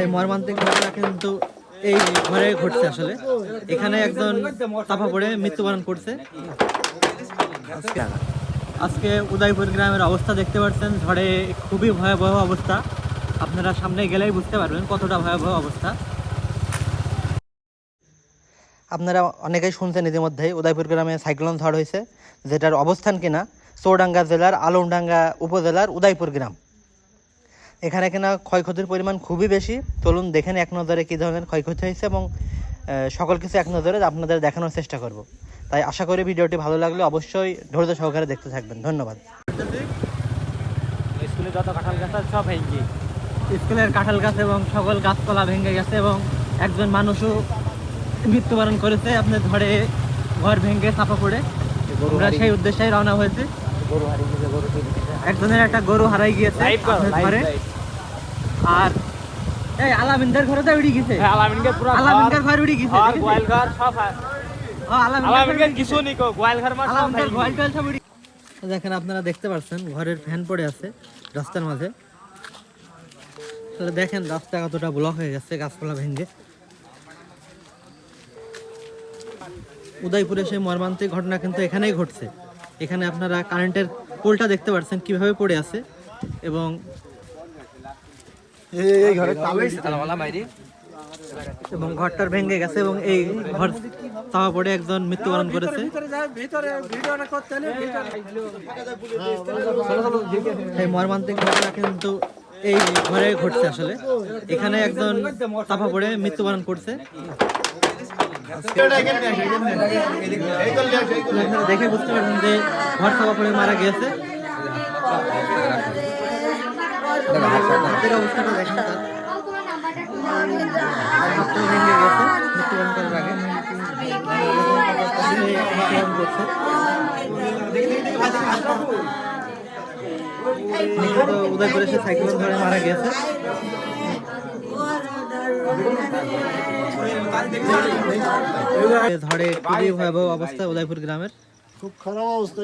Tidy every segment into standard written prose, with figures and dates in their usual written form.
এই মর্মান্তিক ঘটনা কিন্তু এই ঘরে ঘটছে। আসলে এখানে একজন চাপা পড়ে মৃত্যুবরণ করছে। আজকে উদয়পুর গ্রামের অবস্থা দেখতে পাচ্ছেন, ঝড়ে খুবই ভয়াবহ অবস্থা। আপনারা সামনে গেলেই বুঝতে পারবেন কতটা ভয়াবহ অবস্থা। আপনারা অনেকেই শুনছেন ইতিমধ্যেই উদয়পুর গ্রামে সাইক্লোন ঝড় হয়েছে, যেটার অবস্থান কিনা চৌডাঙ্গা জেলার আলমডাঙ্গা উপজেলার উদয়পুর গ্রাম। এখানে কিনা ক্ষয়ক্ষতির পরিমাণ খুবই বেশি। চলুন দেখেন এক নজরে কী ধরনের ক্ষয়ক্ষতি হয়েছে এবং সকল কিছু এক নজরে আপনাদের দেখানোর চেষ্টা করব। তাই আশা করি ভিডিওটি ভালো লাগলে অবশ্যই ধৈর্য সহকারে দেখতে থাকবেন। ধন্যবাদ। স্কুলে যত কাঁঠাল গাছ সব ভেঙে, স্কুলের কাঁঠাল গাছ এবং সকল গাছপালা ভেঙে গেছে এবং একজন মানুষও মৃত্যুবরণ করেছে। আপনার ঘরে ঘর ভেঙে চাপা পড়ে আমরা সেই উদ্দেশ্যেই রওনা হয়েছে। একজনের একটা গরু হারাই গিয়েছে ঘরে। আর এই আলামিনদের ঘরে তো উড়ে গেছে, আলামিনদের ঘর উড়ে গেছে, গোয়াল ঘর সব আলামিনদের কিছু নেই, গোয়াল ঘর মাছ আলামিনদের গোয়াল টোয়াল সব উড়ে। দেখেন আপনারা দেখতে পাচ্ছেন ঘরের ফ্যান পড়ে আছে রাস্তার মাঝে। তাহলে দেখেন রাস্তা কতটা ব্লক হয়ে গেছে গাছপালা ভেঙে। উদয়পুরে সেই মর্মান্তিক ঘটনা কিন্তু এখানেই ঘটছে। এখানে আপনারা কারেন্টের পোলটা দেখতে পাচ্ছেন কিভাবে পড়ে আছে এবং ঘরটার ভেঙে গেছে এবং এই ঘর চাপা পড়ে একজন মৃত্যুবরণ করেছে। এই মর্মান্তিক ঘটনা কিন্তু এই ঘরে ঘটছে। আসলে এখানে একজন চাপা পড়ে মৃত্যুবরণ করছে। দেখে বুঝতে পারছেন যে ঘর চাপা পড়ে মারা গিয়েছে। অবস্থাটা দেখেন, তার ভেঙে গেছে মৃত্যুবরণ করার আগে। উদয়পুরে সে সাইক্লোন ধরে মারা গিয়েছে। ঝড়ে খুবই ভয়াবহ অবস্থা উদয়পুর গ্রামের, খুব খারাপ অবস্থা।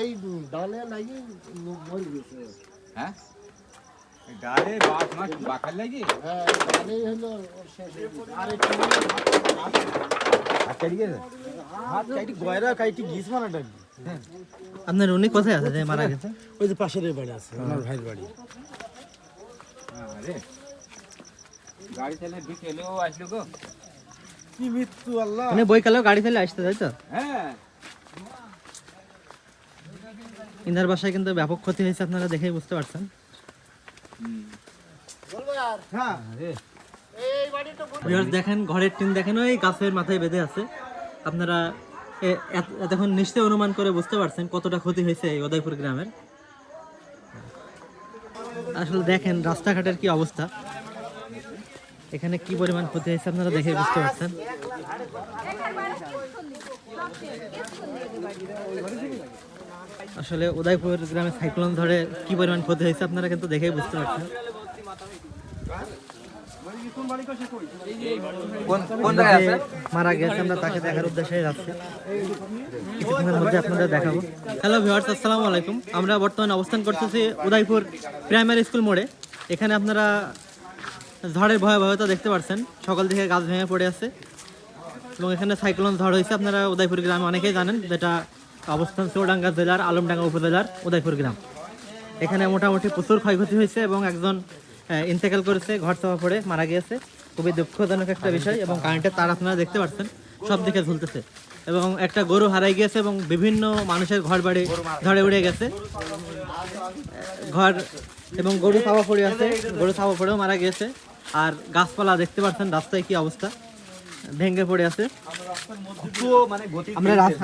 এই ডালে লাগি মরে গেছে। হ্যাঁ, ডালে বাঁকার লাগি, হ্যাঁ ডালে হলো আরে আপনার উনি কোথায় আছে যে মারা গেছে? ওই যে পাশের বাড়ি আছে, আমার ভাইয়ের বাড়ি। গাড়ি চালে বিকেলেও আসলো গো, কি মৃত্যু আল্লাহ। মানে বইকালেও গাড়ি ফেলে আসতে, তাই তো? হ্যাঁ, ইনার বাসায় কিন্তু ব্যাপক ক্ষতি হয়েছে, আপনারা দেখেই বুঝতে পারছেন। দেখেন ঘরের টিন দেখেন ওই গাছের মাথায় বেঁধে আছে। আপনারা এতক্ষণ নিশ্চয়ই অনুমান করে বুঝতে পারছেন কতটা ক্ষতি হয়েছে এই উদয়পুর গ্রামের। আসলে দেখেন রাস্তাঘাটের কি অবস্থা, এখানে কি পরিমাণ ক্ষতি হয়েছে আপনারা দেখে বুঝতে পারছেন। আসলে উদয়পুর গ্রামে সাইক্লোন ধরে কি পরিমাণ ক্ষতি হয়েছে আপনারা কিন্তু দেখেই বুঝতে পারছেন। মারা গেছে আমরা তাকে দেখার উদ্দেশ্যে যাচ্ছি, কিছুক্ষণের মধ্যে আপনাদের দেখাবো। হ্যালো ভিউয়ার্স, আসসালামু আলাইকুম। আমরা বর্তমানে অবস্থান করতেছি উদয়পুর প্রাইমারি স্কুল মোড়ে। এখানে আপনারা ঝড়ের ভয়াবহতা দেখতে পাচ্ছেন, সকাল থেকে গাছ ভেঙে পড়ে আছে এবং এখানে সাইক্লোন ঝড় হয়েছে। আপনারা উদয়পুর গ্রামে অনেকেই জানেন, যেটা অবস্থান চৌডাঙ্গা জেলার আলমডাঙ্গা উপজেলার উদয়পুর গ্রাম। এখানে মোটামুটি প্রচুর ক্ষয়ক্ষতি হয়েছে এবং একজন ইন্তেকাল করেছে, ঘর চাপা পড়ে মারা গিয়েছে। খুবই দুঃখজনক একটা বিষয়। এবং কারেন্টের তার আপনারা দেখতে পাচ্ছেন সব দিকে ঝুলতেছে এবং একটা গরু হারাই গিয়েছে এবং বিভিন্ন মানুষের ঘর বাড়ি ঝড়ে উড়ে গেছে ঘর, এবং গরু চাপা পড়ে আছে, গরু চাপা পড়েও মারা গিয়েছে। আর গাছপালা দেখতে পাচ্ছেন রাস্তায় কি অবস্থা, ভেঙে পড়ে আছে।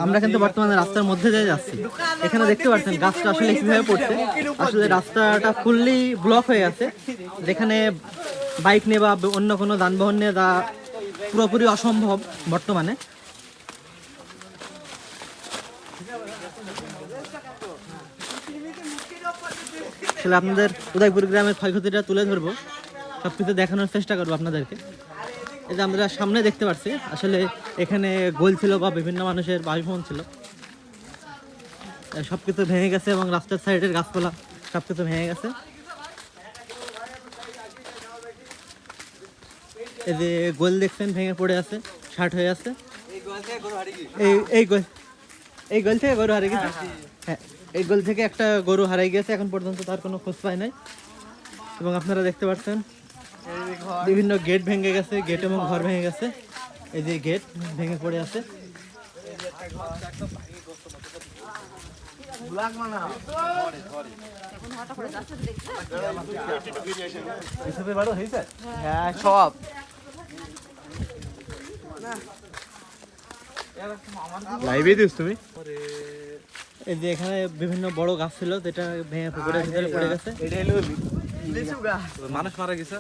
আমরা কিন্তু বর্তমানে রাস্তার মধ্যে দিয়ে যাচ্ছি। এখানে দেখতে পাচ্ছেন গাছটা আসলে কিভাবে পড়ছে। আসলে রাস্তাটা ফুললি ব্লক হয়ে আছে, যেখানে বাইক নিয়ে বা অন্য কোনো যানবাহন নিয়ে যা পুরোপুরি অসম্ভব বর্তমানে। আসলে আপনাদের উদয়পুর গ্রামের ক্ষয়ক্ষতিটা তুলে ধরবো, সবকিছু দেখানোর চেষ্টা করবো আপনাদেরকে। এই যে আমরা সামনে দেখতে পাচ্ছি আসলে এখানে গোল ছিল বা বিভিন্ন মানুষের বাসভবন ছিল, সবকিছু ভেঙে গেছে এবং রাস্তার সাইডের গাছপালা সবকিছু ভেঙে গেছে। এই যে গোল দেখছেন ভেঙে পড়ে আছে, শার্ট হয়ে আছে। এই গোল থেকে গরু হারিয়ে গেছে। হ্যাঁ, এই গোল থেকে একটা গরু হারিয়ে গেছে, এখন পর্যন্ত তার কোনো খোঁজ পায় নাই। এবং আপনারা দেখতে পাচ্ছেন বিভিন্ন গেট ভেঙে গেছে, গেট এবং ঘর ভেঙে গেছে। এই যে গেট ভেঙে পড়ে আছে। হ্যাঁ সব লাইভে দিস তুমি। এই যে এখানে বিভিন্ন বড় গাছ ছিল, যেটা ভেঙে পুকুরের ভিতরে পড়ে গেছে। এটা হলো লিচু গাছ, মানুষ মারা গেছে।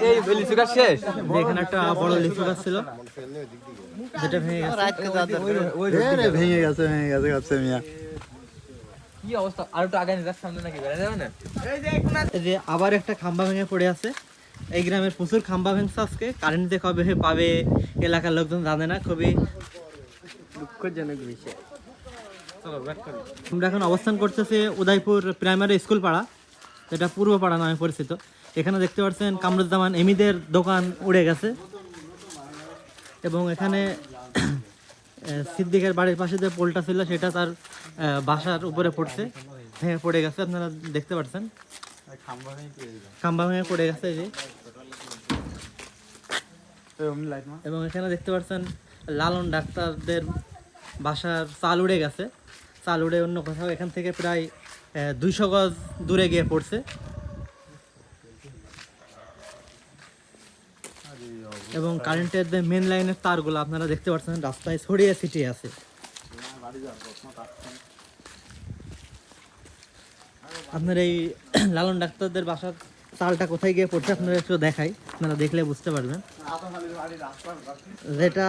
এই লিচু গাছ শেষ। যে এখানে একটা বড় লিচু গাছ ছিল, যেটা ভেঙে গেছে। ভেঙে গেছে গাছে মিয়া। কি অবস্থা, আর একটু আগে নিয়ে সামনে নাকি বেড়ে যাবে না? এই যে আবার একটা খাম্বা ভেঙে পড়ে আছে। এই গ্রামের প্রচুর খাম্বা ভেঙছে আজকে। কারেন্ট যে কবে পাবে এলাকার লোকজন জানে না, খুবই দুঃখজনক বিষয়। চলো ব্যাক করি। আমরা এখন অবস্থান করতেছি উদয়পুর প্রাইমারি স্কুল পাড়া, যেটা পূর্ব পাড়া নামে পরিচিত। এখানে দেখতে পাচ্ছেন কামরুজ্জামান এমিদের দোকান উড়ে গেছে, এবং এখানে সিদ্দিকের বাড়ির পাশে যে পোলটা ছিল সেটা তার বাসার উপরে পড়ছে, ভেঙে পড়ে গেছে। আপনারা দেখতে পাচ্ছেন খাম্বা ভেঙে পড়ে গেছে। এই যে, এবং এখানে দেখতে পাচ্ছেন লালন ডাক্তারদের বাসার চাল উড়ে গেছে, চাল উড়ে অন্য কোথাও এখান থেকে প্রায় 200 গজ দূরে গিয়ে পড়ছে। এবং কারেন্টের যে মেন লাইনের তারগুলো আপনারা দেখতে পাচ্ছেন রাস্তায় ছড়িয়ে ছিটিয়ে আছে। আপনার এই লালন ডাক্তারদের বাসার চালটা কোথায় গিয়ে পড়ছে আপনারা একটু দেখাই, আপনারা দেখলে বুঝতে পারবেন। যেটা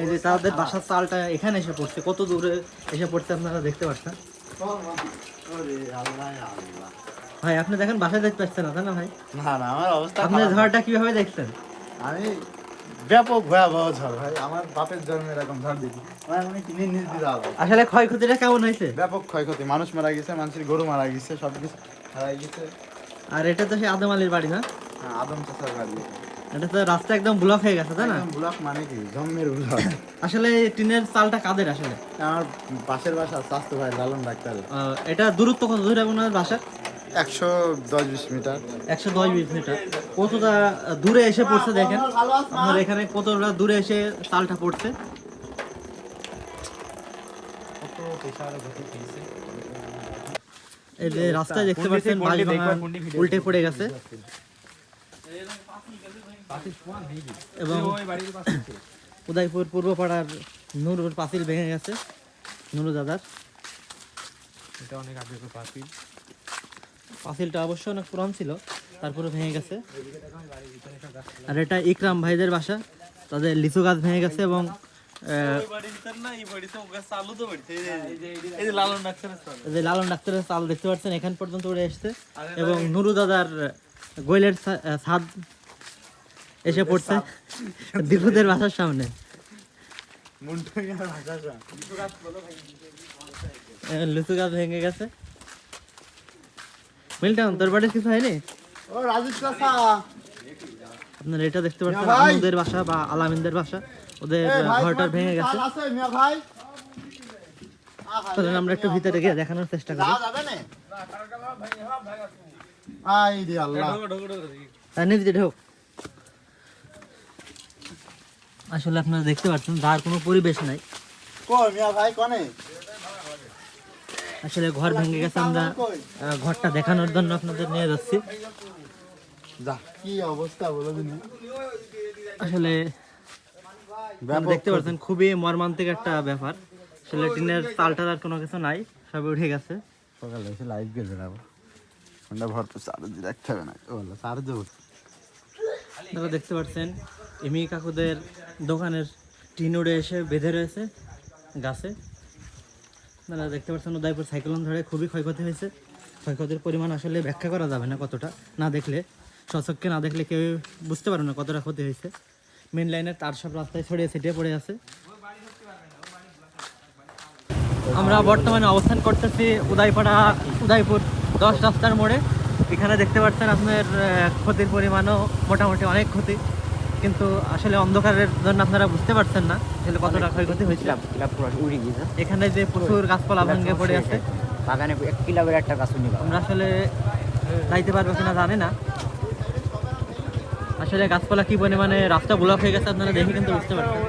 এই যে তাদের বাসার চালটা এখানে এসে পড়ছে, কত দূরে এসে পড়ছে আপনারা দেখতে পাচ্ছেন। ভাই আপনি দেখেন বাসায় দেখতে পাচ্ছেন না, তাই না ভাই? না না, আমার অবস্থা আপনি ঝড়টা কিভাবে দেখছেন? আমি ব্যাপক ভয়াবহ ঝড় ভাই, আমার বাপের জন্মে এরকম ঝড় দেখি মানে টিনের নিচ দিয়ে যাওয়া যায়। আসলে ক্ষয়ক্ষতিটা কেমন হয়েছে? ব্যাপক ক্ষয়ক্ষতি, মানুষ মারা গেছে, মানুষের গরু মারা গেছে, সব কিছু হারাই গেছে। আর এটা তো সেই আদম আলীর বাড়ি না? হ্যাঁ, আদম চাচার বাড়ি। এটা তো রাস্তা একদম ব্লক হয়ে গেছে, তাই না? একদম ব্লক মানে কি জম্মের ব্লক। আসলে এই টিনের চালটা কাদের আসলে? আমার পাশের বাসা স্বাস্থ্য ভাই লালন ডাক্তার। এটা দূরত্ব কত দূরে আপনার বাসা? 110-20 মিটার। 110-20 মিটার। কতটা দূরে এসে পড়ছে দেখেন আপনার, এখানে কতটা দূরে এসে চালটা পড়ছে। এই যে রাস্তায় দেখতে পাচ্ছেন বাঁশবাগান উল্টে পড়ে গেছে, এবং উদয়পুর পূর্ব পাড়ার নুরুর পাঁচিল ভেঙে গেছে, নুরু দাদার। এটা অনেক আগে পাঁচিল। পাঁচিলটা অবশ্য অনেক পুরান ছিল, তারপরে ভেঙে গেছে। আর এটা ইকরাম ভাইদের বাসা, তাদের লিচু গাছ ভেঙে গেছে, এবং এই যে লালন ডাক্তারের চাল দেখতে পাচ্ছেন এখান পর্যন্ত উড়ে এসছে, এবং নুরু দাদার গোয়েলের ছাদ এসে পড়ছে দীপুদের বাসার সামনে। লিচু গাছ ভেঙে গেছে। মিল্টন, তোর বাড়ির কিছু হয়নি? ও রাজেশ চাচা, আপনারা এটা দেখতে পাচ্ছেন আমাদের বাসা বা আলামিনদের বাসা, ওদের ঘরটা ভেঙে গেছে। আছে মিয়া ভাই, তাহলে আমরা একটু ভিতরে গিয়ে দেখানোর চেষ্টা করি। যাবে না? আই রে আল্লাহ, নিজে ঢোক। আসলে আপনারা দেখতে পাচ্ছেন যার কোনো পরিবেশ নাই। কই মিয়া ভাই কোনে? আসলে ঘর ভেঙে গেছে, আমরা ঘরটা দেখানোর জন্য আপনাদের নিয়ে যাচ্ছি। যা কি অবস্থা বলো দিনি। আসলে আপনারা দেখতে পাচ্ছেন খুবই মর্মান্তিক একটা ব্যাপার। আসলে টিনের চালটার আর কোনো কিছু নাই, সব উঠে গেছে। সকালে এসে লাইভ গেছে না, ঠান্ডা ভরপুর চার্জ রাখতে হবে না, বললো চার্জ দেবো। আপনারা দেখতে পাচ্ছেন এমি কাকুদের দোকানের টিন উড়ে এসে বেঁধে রয়েছে গাছে। আপনারা দেখতে পাচ্ছেন উদয়পুর সাইক্লোন ধরে খুবই ক্ষয়ক্ষতি হয়েছে। ক্ষয়ক্ষতির পরিমাণ আসলে ব্যাখ্যা করা যাবে না, কতটা না দেখলে, স্বচক্ষে না দেখলে কেউ বুঝতে পারবে না কতটা ক্ষতি হয়েছে। মেন লাইনের তার সব রাস্তায় ছড়িয়ে ছিটিয়ে পড়ে আছে। আমরা বর্তমানে অবস্থান করতেছি উদয়পুর 10 রাস্তার মোড়ে। এখানে দেখতে পাচ্ছেন আপনার ক্ষতির পরিমাণও মোটামুটি অনেক ক্ষতি, কিন্তু আসলে অন্ধকারের জন্য আপনারা বুঝতে পারছেন না আসলে কতটা ক্ষয়ক্ষতি হয়েছিল। এখানে যে প্রচুর গাছপালা ভেঙে পড়ে আছে, বাগানে 1 কিলোমিটার একটা গাছ নিবা। আমরা আসলে যাইতে পারবো কিনা জানি না। আসলে গাছপালা কি পরিমাণে রাস্তা ব্লক হয়ে গেছে আপনারা দেখে কিন্তু বুঝতে পারছেন।